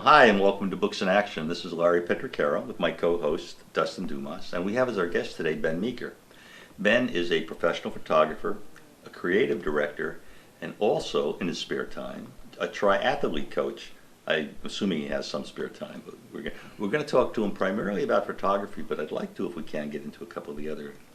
Hi, and welcome to Books in Action. This is Larry Petraccaro with my co-host, Dustin Dumas, and we have as our guest today Ben Meaker. Ben is a professional photographer, a creative director, and also, in his spare time, a triathlete coach. I'm assuming he has some spare time, but we're going to talk to him primarily about photography, but I'd like to, if we can, get into a couple of the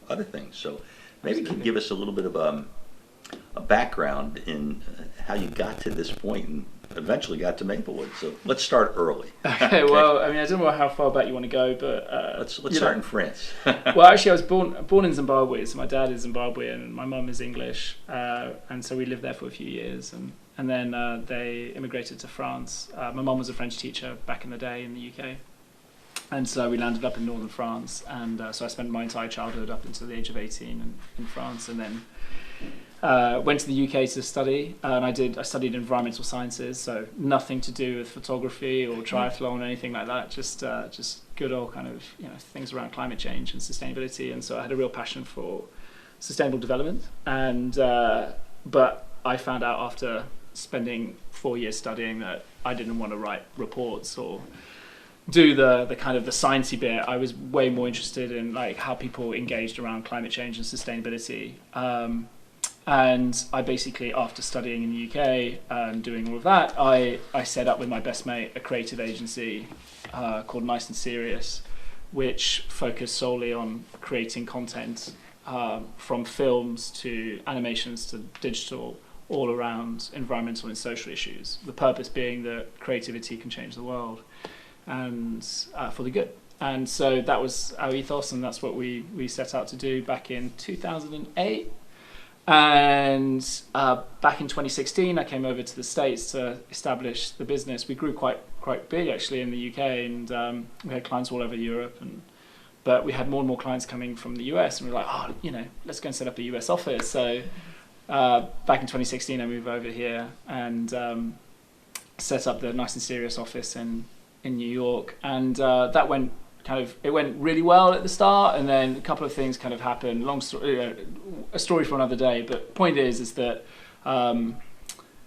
other things. So maybe you can give us a little bit of a background in how you got to this point and eventually got to Maplewood. So let's start early. Okay, well, I mean, I don't know how far back you want to go, but let's start in France. Well, actually, I was born in Zimbabwe, so my dad is Zimbabwean and my mum is English, and so we lived there for a few years, and then they immigrated to France. My mum was a French teacher back in the day in the UK, and so we landed up in northern France, and so I spent my entire childhood up until the age of 18 in France, and then went to the UK to study, and I studied environmental sciences, so nothing to do with photography or triathlon or anything like that. Just good old kind of things around climate change and sustainability. And so I had a real passion for sustainable development. And but I found out after spending 4 years studying that I didn't want to write reports or do the kind of the sciencey bit. I was way more interested in like how people engaged around climate change and sustainability. And I basically, after studying in the UK and doing all of that, I set up with my best mate a creative agency called Nice and Serious, which focused solely on creating content from films to animations to digital, all around environmental and social issues. The purpose being that creativity can change the world and for the good. And so that was our ethos, and that's what we set out to do back in 2008. And back in 2016, I came over to the States to establish the business. We grew quite big actually in the UK, and we had clients all over Europe. But we had more and more clients coming from the US, and we were like, let's go and set up a US office. So back in 2016, I moved over here and set up the Nice and Serious office in New York, and that went. It went really well at the start, and then a couple of things kind of happened. Long story, a story for another day. But point is that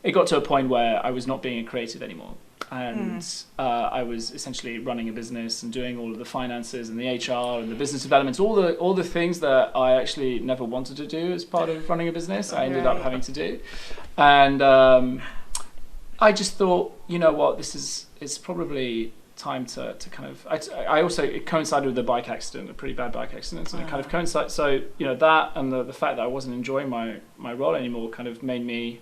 it got to a point where I was not being a creative anymore, and I was essentially running a business and doing all of the finances and the HR and the business development, all the things that I actually never wanted to do as part of running a business. I ended up having to do, and I just thought, you know what, it's probably time to kind of I also, it coincided with a bike accident, a pretty bad bike accident, and it kind of coincided, so that and the fact that I wasn't enjoying my role anymore kind of made me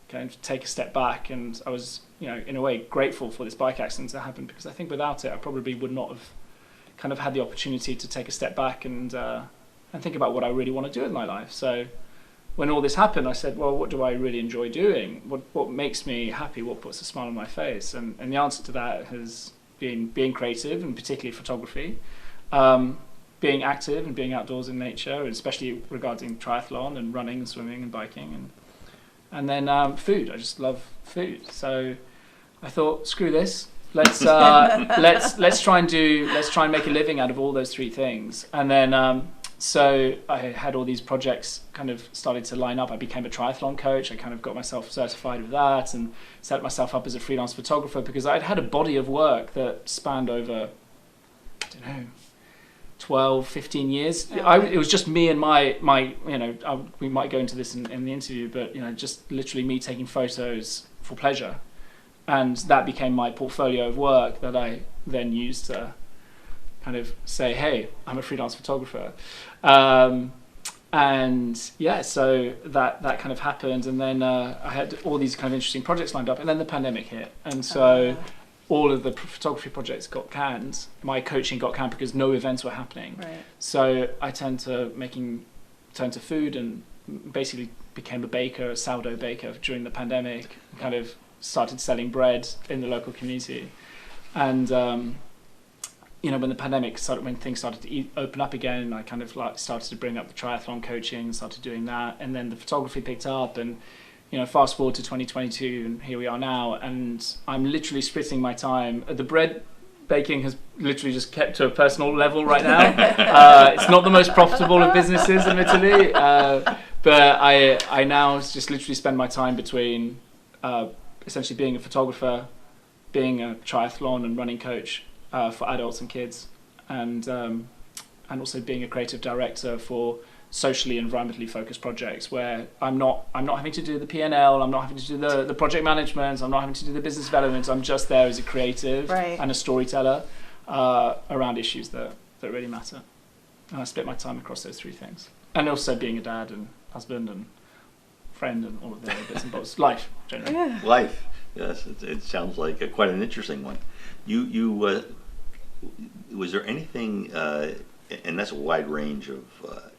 kind of take a step back, and I was in a way grateful for this bike accident that happened, because I think without it I probably would not have kind of had the opportunity to take a step back and think about what I really want to do in my life. So when all this happened, I said, well, what do I really enjoy doing? What makes me happy? What puts a smile on my face? And the answer to that has been being creative, and particularly photography, being active and being outdoors in nature, especially regarding triathlon and running and swimming and biking, and then food. I just love food. So I thought, screw this. Let's try and make a living out of all those three things. And then so I had all these projects kind of started to line up. I became a triathlon coach. I kind of got myself certified with that and set myself up as a freelance photographer, because I'd had a body of work that spanned over, 12, 15 years. It was just me and my we might go into this in the interview, but just literally me taking photos for pleasure. And that became my portfolio of work that I then used to kind of say, hey, I'm a freelance photographer. And yeah, so that kind of happened. And then I had all these kind of interesting projects lined up. And then the pandemic hit. And so all of the photography projects got canned. My coaching got canned because no events were happening. Right. So I turned to food, and basically became a sourdough baker during the pandemic. Kind of started selling bread in the local community. And when the pandemic started, when things started to open up again, I kind of started to bring up the triathlon coaching, started doing that, and then the photography picked up, and fast forward to 2022, and here we are now, and I'm literally splitting my time. The bread baking has literally just kept to a personal level right now. It's not the most profitable of businesses in Italy, but I now just literally spend my time between essentially being a photographer, being a triathlon and running coach for adults and kids, and also being a creative director for socially and environmentally focused projects where I'm not having to do the P&L, I'm not having to do the project management, I'm not having to do the business development. I'm just there as a creative and a storyteller around issues that really matter. And I split my time across those three things. And also being a dad and husband and friend and all of the other bits and bobs. Life, generally. Yeah. Life, yes, it sounds like quite an interesting one. You was there anything, and that's a wide range of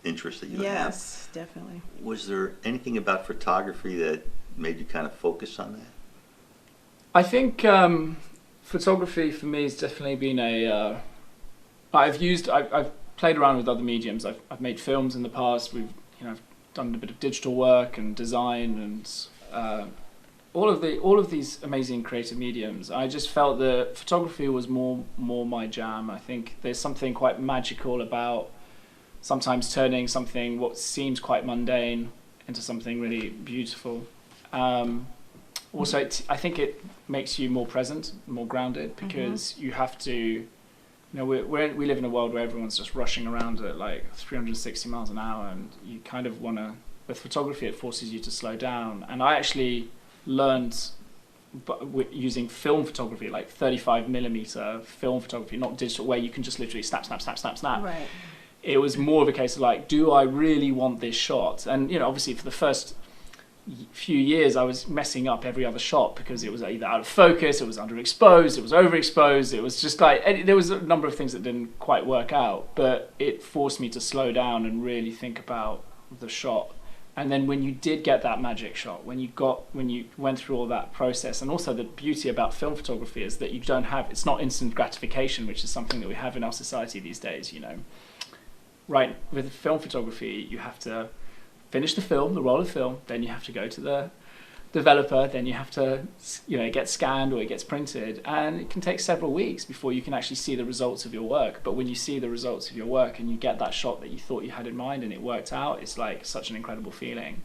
interests that you have. Yes, definitely. Was there anything about photography that made you kind of focus on that? I think photography for me has definitely been I've played around with other mediums. I've made films in the past. I've done a bit of digital work and design and all of these amazing creative mediums. I just felt that photography was more my jam. I think there's something quite magical about sometimes turning something what seems quite mundane into something really beautiful. Also, I think it makes you more present, more grounded, because you have to. We live in a world where everyone's just rushing around at like 360 miles an hour, and you kind of want to. With photography, it forces you to slow down. And I actually learned using film photography, like 35mm film photography, not digital, where you can just literally snap. Right. It was more of a case of like, do I really want this shot? And obviously for the first few years I was messing up every other shot because it was either out of focus, it was underexposed, it was overexposed, it was just like, there was a number of things that didn't quite work out, but it forced me to slow down and really think about the shot. And then when you did get that magic shot, when you went through all that process, and also the beauty about film photography is that it's not instant gratification, which is something that we have in our society these days, Right, with film photography, you have to finish the roll of film, then you have to go to the developer, then you have to, it gets scanned or it gets printed, and it can take several weeks before you can actually see the results of your work. But when you see the results of your work and you get that shot that you thought you had in mind and it worked out, it's like such an incredible feeling.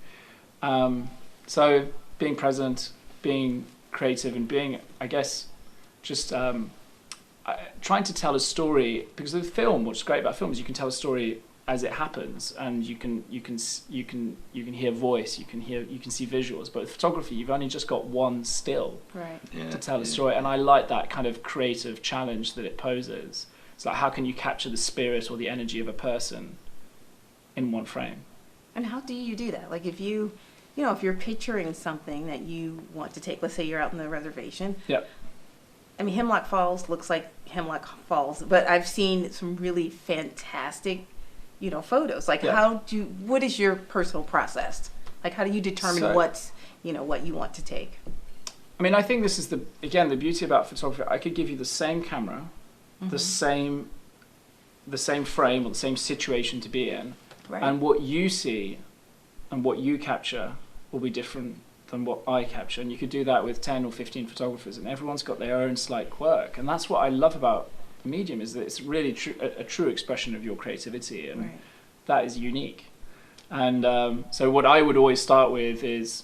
So being present, being creative, and being, I guess, just trying to tell a story, because with film, what's great about film is you can tell a story as it happens, and you can hear voice, you can see visuals. But with photography, you've only just got one still to tell a story, and I like that kind of creative challenge that it poses. It's like, how can you capture the spirit or the energy of a person in one frame? And how do you do that? Like if if you're picturing something that you want to take, let's say you're out in the reservation. Yep. I mean, Hemlock Falls looks like Hemlock Falls, but I've seen some really fantastic photos. Like what is your personal process? Like how do you determine what you want to take? I mean, I think this is the beauty about photography. I could give you the same camera, the same frame or the same situation to be in, and what you see and what you capture will be different than what I capture. And you could do that with 10 or 15 photographers, and everyone's got their own slight quirk. And that's what I love about medium, is that it's really a true expression of your creativity, and that is unique. And so what I would always start with is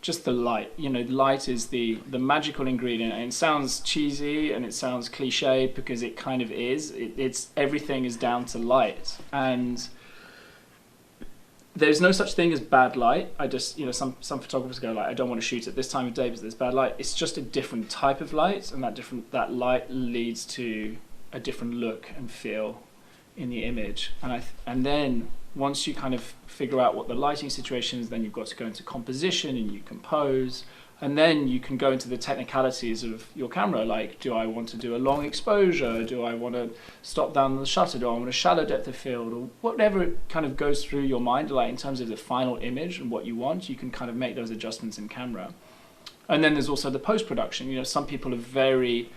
just the light. Light is the magical ingredient, and it sounds cheesy and it sounds cliche because it kind of is. It's everything is down to light, and there's no such thing as bad light. I just, some photographers go like, I don't want to shoot at this time of day because there's bad light. It's just a different type of light, and that light leads to a different look and feel in the image. And then once you kind of figure out what the lighting situation is, then you've got to go into composition and you compose, and then you can go into the technicalities of your camera. Like, do I want to do a long exposure? Do I want to stop down the shutter? Do I want a shallow depth of field? Or whatever kind of goes through your mind, like in terms of the final image and what you want, you can kind of make those adjustments in camera. And then there's also the post-production. Some people are very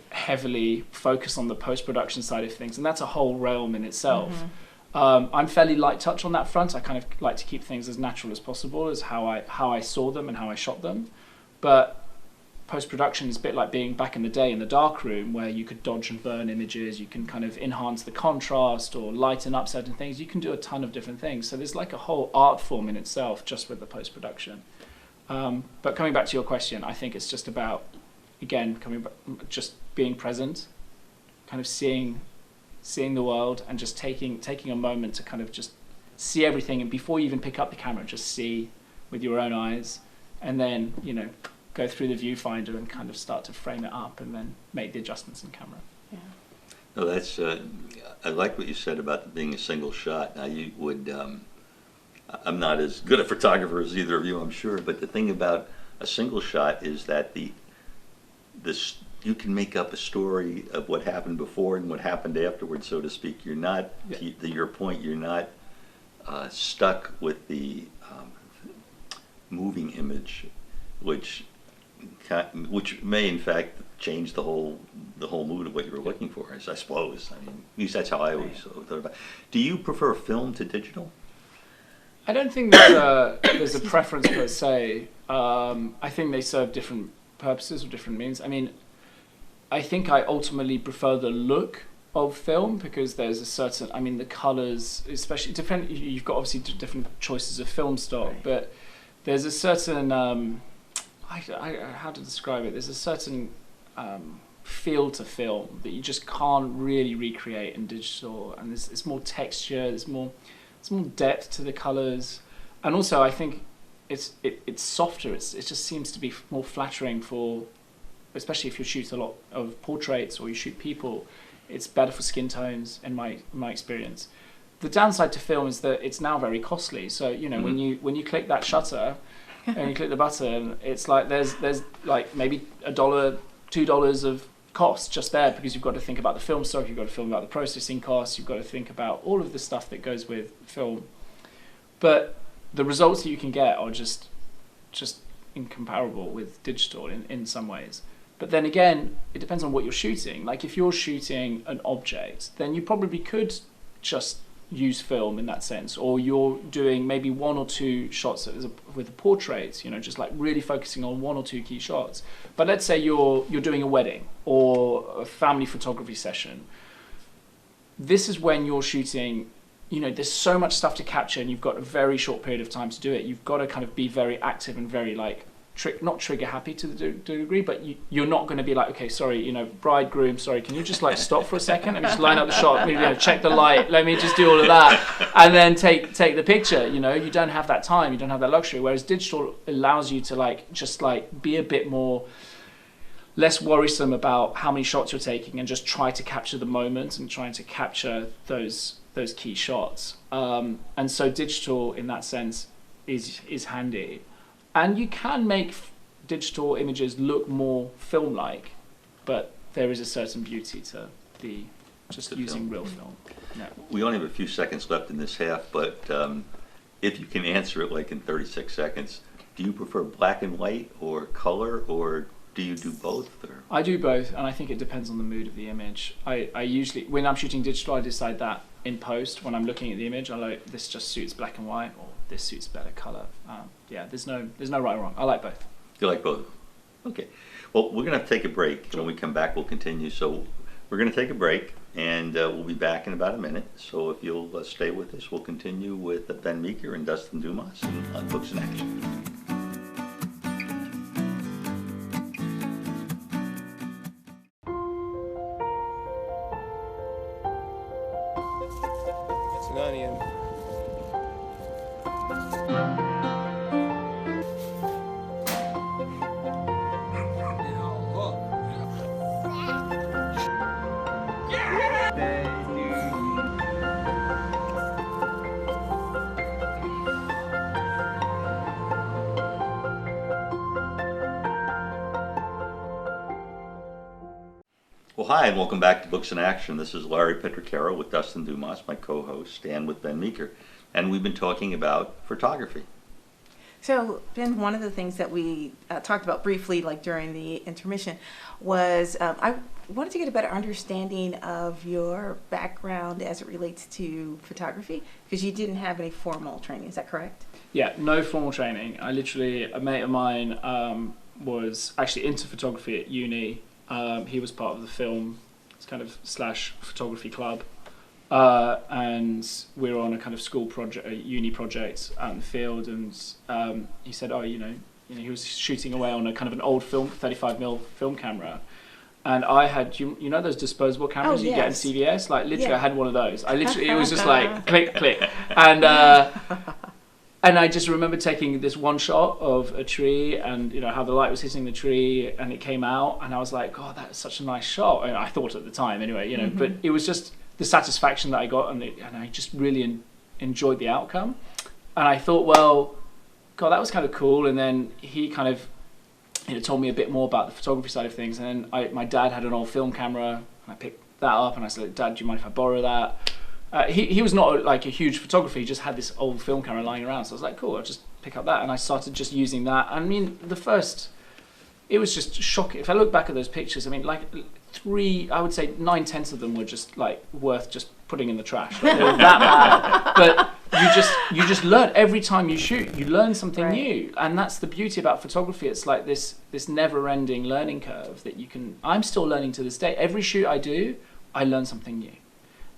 heavily focused on the post-production side of things, and that's a whole realm in itself. I'm fairly light touch on that front. I kind of like to keep things as natural as possible, as how I saw them and how I shot them. But post-production is a bit like being back in the day in the dark room, where you could dodge and burn images, you can kind of enhance the contrast or lighten up certain things. You can do a ton of different things. So there's like a whole art form in itself just with the post-production. But coming back to your question, I think it's just about again, just being present, kind of seeing the world, and just taking a moment to kind of just see everything, and before you even pick up the camera, just see with your own eyes, and then, you know, go through the viewfinder and kind of start to frame it up, and then make the adjustments in camera. Yeah. No, that's, I like what you said about being a single shot. Now you would, I'm not as good a photographer as either of you, I'm sure, but the thing about a single shot is that you can make up a story of what happened before and what happened afterwards, so to speak. You're not, to your point, you're not stuck with the moving image, which may in fact change the whole mood of what you were looking for, I suppose. I mean, at least that's how I always thought about it. Do you prefer film to digital? I don't think there's a preference per se. I think they serve different purposes or different means. I mean, I think I ultimately prefer the look of film, because there's a certain, I mean, the colors, especially, you've got obviously different choices of film stock, but there's a certain, how to describe it, there's a certain feel to film that you just can't really recreate in digital, and it's more texture, there's more depth to the colors, and also I think it's softer. It just seems to be more flattering for, especially if you shoot a lot of portraits or you shoot people. It's better for skin tones, in my experience. The downside to film is that it's now very costly. So, you know, when you click that shutter and you click the button, it's like there's like maybe $1, $2 of cost just there, because you've got to think about the film stock, you've got to think about the processing costs, you've got to think about all of the stuff that goes with film. But the results that you can get are just incomparable with digital in some ways. But then again, it depends on what you're shooting. Like if you're shooting an object, then you probably could just use film in that sense, or you're doing maybe 1 or 2 shots with a portrait, you know, just like really focusing on 1 or 2 key shots. But let's say you're doing a wedding or a family photography session. This is when you're shooting, you know, there's so much stuff to capture, and you've got a very short period of time to do it. You've got to kind of be very active and very like not trigger happy to the degree, but you're not going to be like, okay, sorry, you know, bride, groom, sorry, can you just like stop for a second? Let me just line up the shot, maybe, you know, check the light, let me just do all of that, and then take the picture. You know, you don't have that time, you don't have that luxury, whereas digital allows you to like just like be a bit more less worrisome about how many shots you're taking, and just try to capture the moment and trying to capture those key shots. And so digital in that sense is handy. And you can make digital images look more film-like, but there is a certain beauty to using real film. Yeah. We only have a few seconds left in this half, but if you can answer it like in 36 seconds, do you prefer black and white or color, or do you do both? Or? I do both, and I think it depends on the mood of the image. I usually, when I'm shooting digital, I decide that in post. When I'm looking at the image, I like, this just suits black and white, or this suits better color. Yeah, there's no right or wrong. I like both. You like both? Okay. Well, we're going to take a break. When we come back, we'll continue. So we're going to take a break, and we'll be back in about a minute. So if you'll stay with us, we'll continue with Ben Meaker and Dustin Dumas on Books in Action. It's 9 a.m. Well, hi, and welcome back to Books in Action. This is Larry Petraccaro with Dustin Dumas, my co-host, and with Ben Meaker. And we've been talking about photography. So, Ben, one of the things that we talked about briefly, like during the intermission, was I wanted to get a better understanding of your background as it relates to photography, because you didn't have any formal training. Is that correct? Yeah, no formal training. A mate of mine was actually into photography at uni. He was part of the film kind of / photography club, and we were on a kind of school project, a uni project out in the field, and he said, "Oh, you know, he was shooting away on a kind of an old 35mm film camera. And I had, you know those disposable cameras you get in CVS? Like literally I had one of those. It was just like click, click. And I just remember taking this one shot of a tree and, how the light was hitting the tree and it came out. And I was like, God, that's such a nice shot. And I thought at the time anyway, but it was just the satisfaction that I got and I just really enjoyed the outcome. And I thought, well, God, that was kind of cool. And then he kind of, told me a bit more about the photography side of things. And then my dad had an old film camera, and I picked that up, and I said, Dad, do you mind if I borrow that? He was not like a huge photographer, he just had this old film camera lying around. So I was like, cool, I'll just pick up that. And I started just using that. I mean, it was just shocking. If I look back at those pictures, I mean, like I would say 9/10 of them were just like worth just putting in the trash. Like, they were that bad. But you just learn every time you shoot. You learn something new, and that's the beauty about photography. It's like this never-ending learning curve that you can. I'm still learning to this day. Every shoot I do, I learn something new,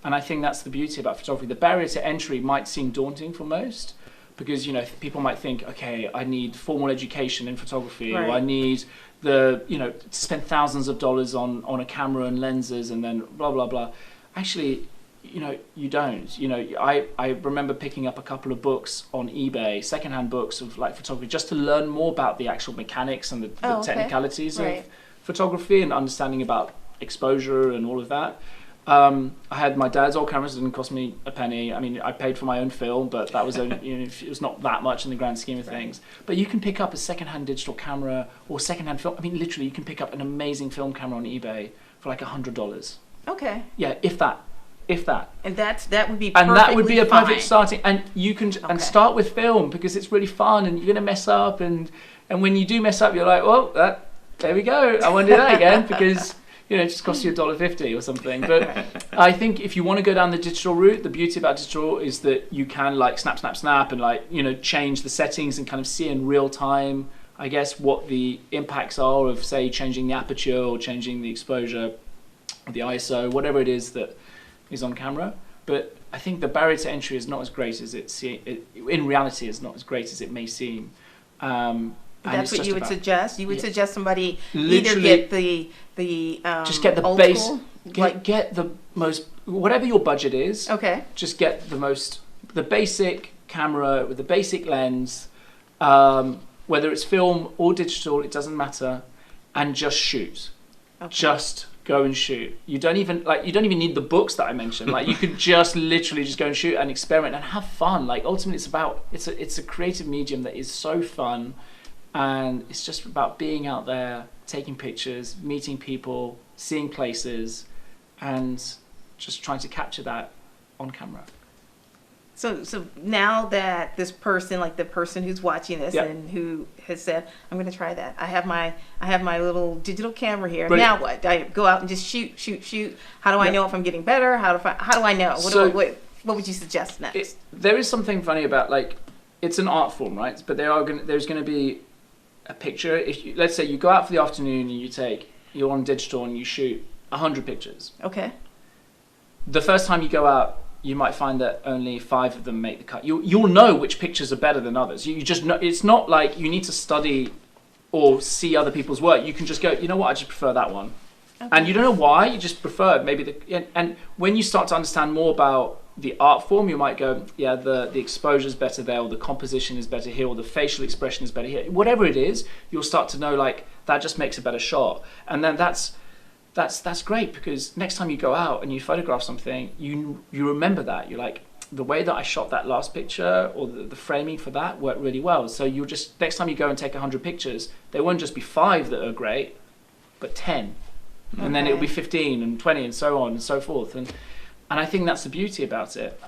and I think that's the beauty about photography. The barrier to entry might seem daunting for most, because people might think, okay, I need formal education in photography, or I need to spend thousands of dollars on a camera and lenses, and then blah blah blah. Actually, you don't. I remember picking up a couple of books on eBay, secondhand books of like photography, just to learn more about the actual mechanics and the technicalities of photography and understanding about exposure and all of that. I had my dad's old cameras. It didn't cost me a penny. I mean, I paid for my own film, but that was it was not that much in the grand scheme of things. But you can pick up a secondhand digital camera or secondhand film. I mean, literally, you can pick up an amazing film camera on eBay for like $100. Okay. Yeah, if that. And that would be perfectly and that would be a perfect starting. And you can and start with film, because it's really fun, and you're gonna mess up, and when you do mess up, you're like, well, there we go. I won't do that again, because it just costs you $1.50 or something. But I think if you want to go down the digital route, the beauty about digital is that you can like snap, and like change the settings and kind of see in real time, I guess, what the impacts are of, say, changing the aperture or changing the exposure, or the ISO, whatever it is that is on camera. But I think the barrier to entry is not as great as in reality is not as great as it may seem. That's what you would suggest. You would suggest somebody either get the just get the old base, school, get the most, whatever your budget is. Okay. Just get the basic camera with the basic lens, whether it's film or digital, it doesn't matter, and just shoot. Okay. Just go and shoot. You don't even need the books that I mentioned. Like, you could just literally just go and shoot and experiment and have fun. Like, ultimately, it's a creative medium that is so fun, and it's just about being out there, taking pictures, meeting people, seeing places, and just trying to capture that on camera. So now that this person, like the person who's watching this and who has said, I'm going to try that. I have my little digital camera here. Brilliant. Now what? I go out and just shoot. How do I know if I'm getting better? How do I know? What would you suggest next? There is something funny about, like, it's an art form, right? But there's going to be a picture. Let's say you go out for the afternoon and you're on digital and you shoot 100 pictures. Okay. The first time you go out, you might find that only 5 of them make the cut. You'll know which pictures are better than others. You just know. It's not like you need to study or see other people's work. You can just go, you know what, I just prefer that one. Okay. And you don't know why, you just prefer it. And when you start to understand more about the art form, you might go, yeah, the exposure is better there, or the composition is better here, or the facial expression is better here. Whatever it is, you'll start to know, like, that just makes a better shot. And then that's great, because next time you go out and you photograph something, you remember that. You're like, the way that I shot that last picture, or the framing for that worked really well. So you'll just, next time you go and take 100 pictures, there won't just be 5 that are great, but 10. Okay. And then it'll be 15 and 20 and so on and so forth. And I think that's the beauty about it,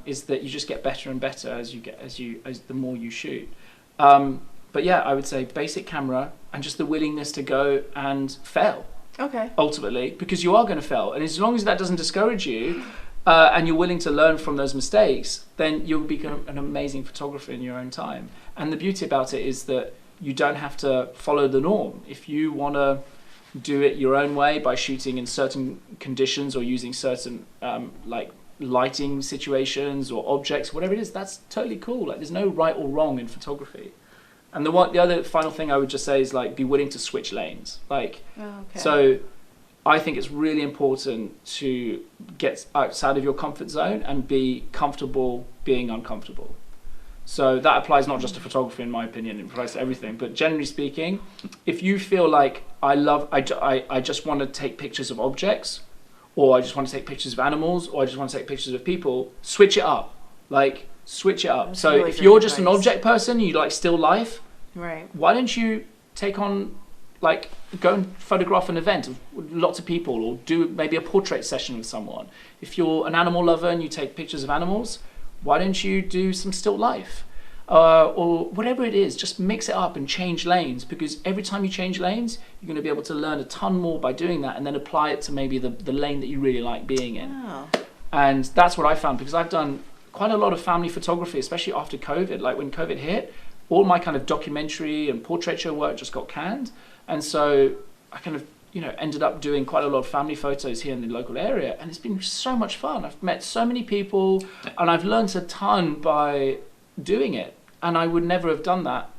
is that you just get better and better as the more you shoot. But yeah, I would say basic camera and just the willingness to go and fail. Okay. Ultimately, because you are going to fail, and as long as that doesn't discourage you, and you're willing to learn from those mistakes, then you'll become an amazing photographer in your own time. And the beauty about it is that you don't have to follow the norm. If you want to do it your own way by shooting in certain conditions or using certain like lighting situations or objects, whatever it is, that's totally cool. Like, there's no right or wrong in photography. And the other final thing I would just say is like be willing to switch lanes. Like, so I think it's really important to get outside of your comfort zone and be comfortable being uncomfortable. So that applies not just to photography, in my opinion, it applies to everything. But generally speaking, if you feel like I just want to take pictures of objects, or I just want to take pictures of animals, or I just want to take pictures of people, switch it up. Like, switch it up. That's So really if great you're just an advice. object person, you like still life, Right. why don't you take on, like, go and photograph an event of lots of people, or do maybe a portrait session with someone. If you're an animal lover and you take pictures of animals, why don't you do some still life? Or whatever it is, just mix it up and change lanes, because every time you change lanes, you're going to be able to learn a ton more by doing that, and then apply it to maybe the lane that you really like being in. Oh. And that's what I found, because I've done quite a lot of family photography, especially after COVID. Like when COVID hit, all my kind of documentary and portraiture work just got canned. And so I kind of, ended up doing quite a lot of family photos here in the local area. And it's been so much fun. I've met so many people and I've learned a ton by doing it. And I would never have done that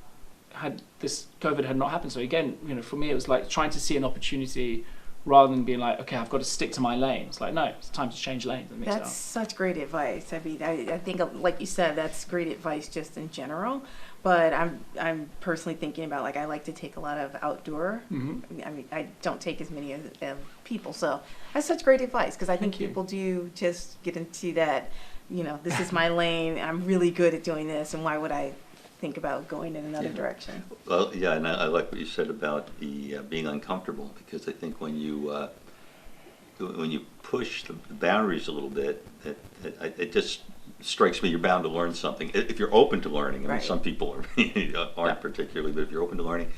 had this COVID had not happened. So again, for me, it was like trying to see an opportunity rather than being like, okay, I've got to stick to my lane. It's like, no, it's time to change lanes and mix it That's up. such great advice. I mean, I think, like you said, that's great advice just in general. But I'm personally thinking about, like, I like to take a lot of outdoor. Mm-hmm. I mean, I don't take as many as people. So that's such great advice, because I think Thank you. people do just get into that, this is my lane. I'm really good at doing this, and why would I think about going in another direction? Well, yeah, and I like what you said about the being uncomfortable, because I think when you push the boundaries a little bit, it just strikes me you're bound to learn something if you're open to learning. I mean, Right. some people aren't particularly, but if you're open to learning,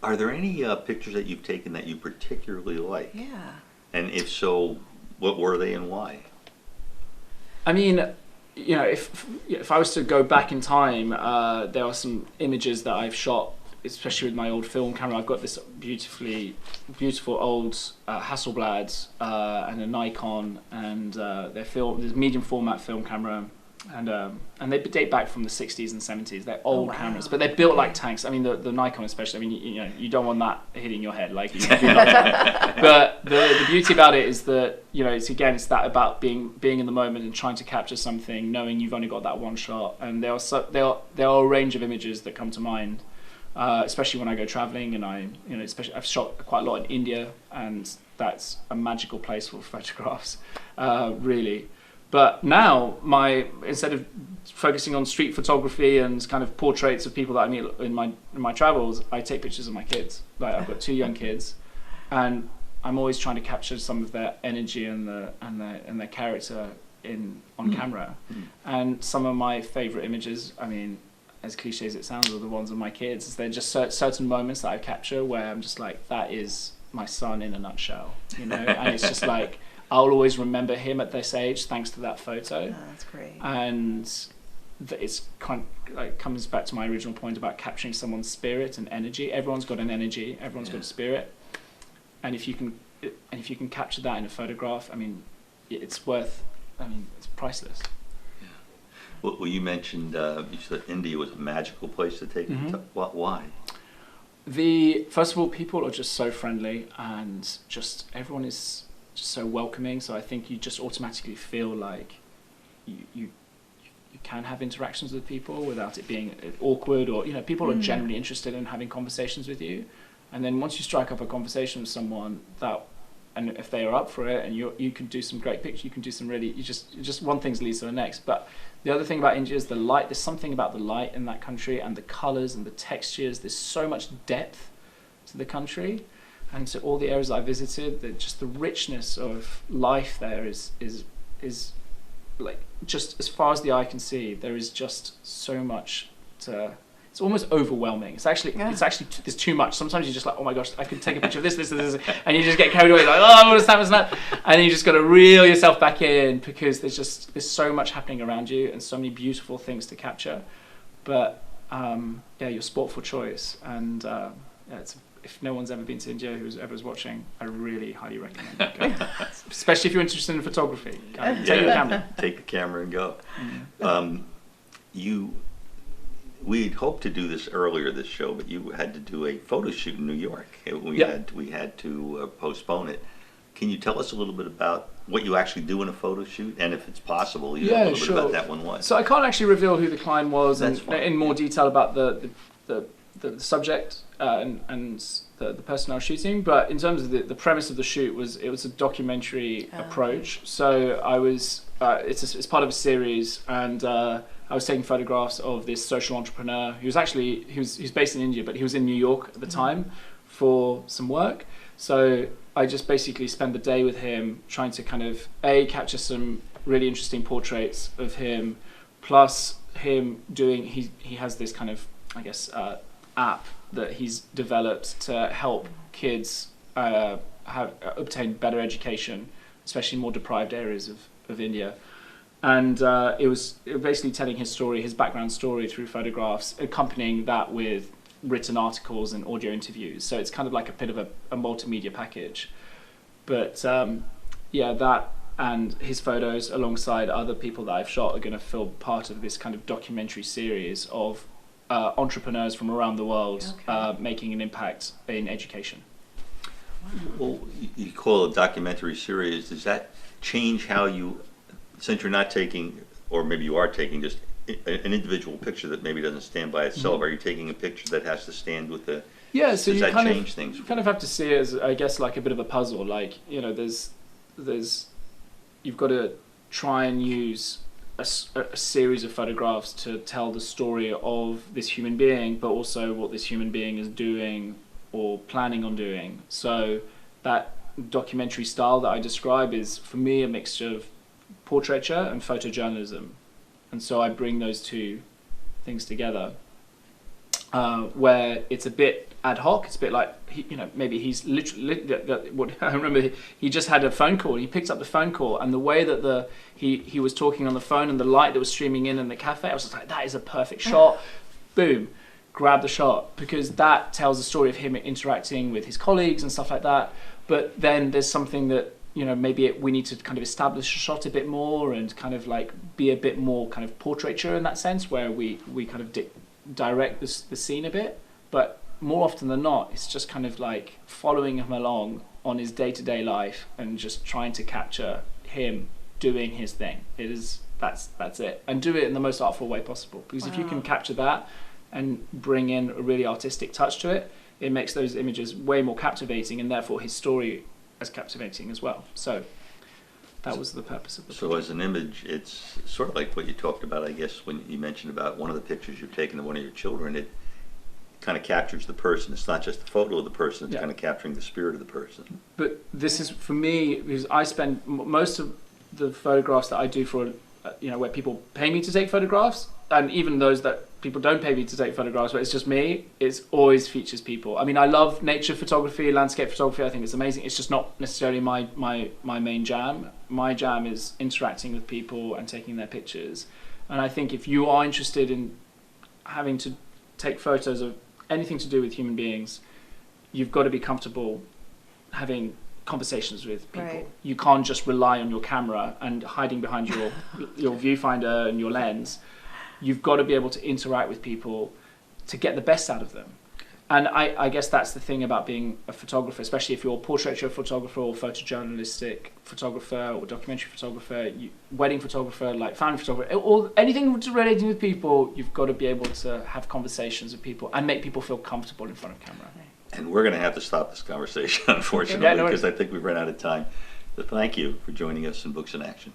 are there any pictures that you've taken that you particularly like? Yeah. And if so, what were they and why? I mean, if I was to go back in time, there are some images that I've shot, especially with my old film camera. I've got this beautiful old Hasselblad and a Nikon, and this medium format film camera, and they date back from the 60s and 70s. They're old wow. cameras, but they're built like tanks. I mean, the Nikon especially. I mean, you don't want that hitting your head, like. But the beauty about it is that it's that about being in the moment and trying to capture something, knowing you've only got that one shot. And there are a range of images that come to mind. Especially when I go traveling, and especially I've shot quite a lot in India, and that's a magical place for photographs, really. But now, instead of focusing on street photography and kind of portraits of people that I meet in my travels, I take pictures of my kids. Like, I've got 2 young kids, and I'm always trying to capture some of their energy and their character on camera. And some of my favorite images, I mean, as cliche as it sounds, are the ones of my kids. They're just certain moments that I capture where I'm just like, that is my son in a nutshell, and it's just like, I'll always remember him at this age thanks to that photo. Oh, that's great. And it's kind of like comes back to my original point about capturing someone's spirit and energy. Everyone's got an energy, everyone's got a spirit, and if you can capture that in a photograph, I mean, it's priceless. Well, you mentioned you said India was a magical place to take. Mm-hmm. Why? First of all, people are just so friendly, and just everyone is just so welcoming. So I think you just automatically feel like you can have interactions with people without it being awkward, or people are generally interested in having conversations with you. And then once you strike up a conversation with someone, and if they are up for it, and you can do some great pictures, you can do some really, just one thing leads to the next. But the other thing about India is the light. There's something about the light in that country, and the colors and the textures. There's so much depth to the country, and to all the areas I visited. Just the richness of life there is like, just as far as the eye can see. There is just so much to. It's almost overwhelming. It's actually there's too much. Sometimes you're just like, oh my gosh, I could take a picture of this, and you just get carried away, like, oh, what's that? And then you just got to reel yourself back in, because there's so much happening around you and so many beautiful things to capture. But your sport for choice, and if no one's ever been to India, whoever's watching, I really highly recommend it. Go. Especially if you're interested in photography. Take your camera. Take the camera and go. Mm. we'd hoped to do this earlier this show, but you had to do a photo shoot in New York. Yeah. We had to postpone it. Can you tell us a little bit about what you actually do in a photo shoot, and if it's possible, you know, a little bit about that one was? So I can't actually reveal who the client was That's and fine. in more detail about the subject and the person I was shooting, but in terms of the premise of the shoot it was a documentary approach. So I was it's part of a series, and I was taking photographs of this social entrepreneur who was he's based in India, but he was in New York at the time for some work. So I just basically spent the day with him trying to kind of capture some really interesting portraits of him, plus him doing he has this kind of, I guess, app that he's developed to help kids obtain better education, especially in more deprived areas of India. And it was basically telling his story, his background story through photographs, accompanying that with written articles and audio interviews. So it's kind of like a bit of a multimedia package. But that and his photos alongside other people that I've shot are going to feel part of this kind of documentary series of entrepreneurs from around the world making an impact in education. Well, you call it a documentary series. Does that change how you, since you're not taking, or maybe you are taking, just an individual picture that maybe doesn't stand by itself? Are you taking a picture that has to stand with the? Yeah, so does you that kind change of things? you kind of have to see it as, I guess, like a bit of a puzzle. Like, you know, there's you've got to try and use a series of photographs to tell the story of this human being, but also what this human being is doing or planning on doing. So that documentary style that I describe is, for me, a mixture of portraiture and photojournalism. And so I bring those two things together, where it's a bit ad hoc. It's a bit like, maybe he's literally, what I remember, he just had a phone call. He picked up the phone call, and the way that he was talking on the phone and the light that was streaming in the cafe, I was just like, that is a perfect shot. Boom, grab the shot, because that tells the story of him interacting with his colleagues and stuff like that. But then there's something that, maybe we need to kind of establish a shot a bit more and kind of like be a bit more kind of portraiture in that sense, where we kind of direct the scene a bit. But more often than not, it's just kind of like following him along on his day-to-day life and just trying to capture him doing his thing. That's it, and do it in the most artful way possible. Because if you can capture that and bring in a really artistic touch to it, it makes those images way more captivating, and therefore his story as captivating as well. So that was the purpose of the project. So as an image, it's sort of like what you talked about, I guess, when you mentioned about one of the pictures you've taken of one of your children. It kind of captures the person. It's not just a photo of the person, it's kind of capturing the spirit of the person. But this is, for me, because I spend most of the photographs that I do for, where people pay me to take photographs, and even those that people don't pay me to take photographs, but it's just me, it always features people. I mean, I love nature photography, landscape photography, I think it's amazing. It's just not necessarily my main jam. My jam is interacting with people and taking their pictures. And I think if you are interested in having to take photos of anything to do with human beings, you've got to be comfortable having conversations with people. Right. You can't just rely on your camera and hiding behind your viewfinder and your lens. You've got to be able to interact with people to get the best out of them. And I guess that's the thing about being a photographer, especially if you're a portraiture photographer or photojournalistic photographer or documentary photographer, wedding photographer, like family photographer, or anything relating with people. You've got to be able to have conversations with people and make people feel comfortable in front of camera. And we're going to have to stop this conversation, unfortunately, Yeah, no because I think we've run out of time. But thank you for joining us in Books in Action.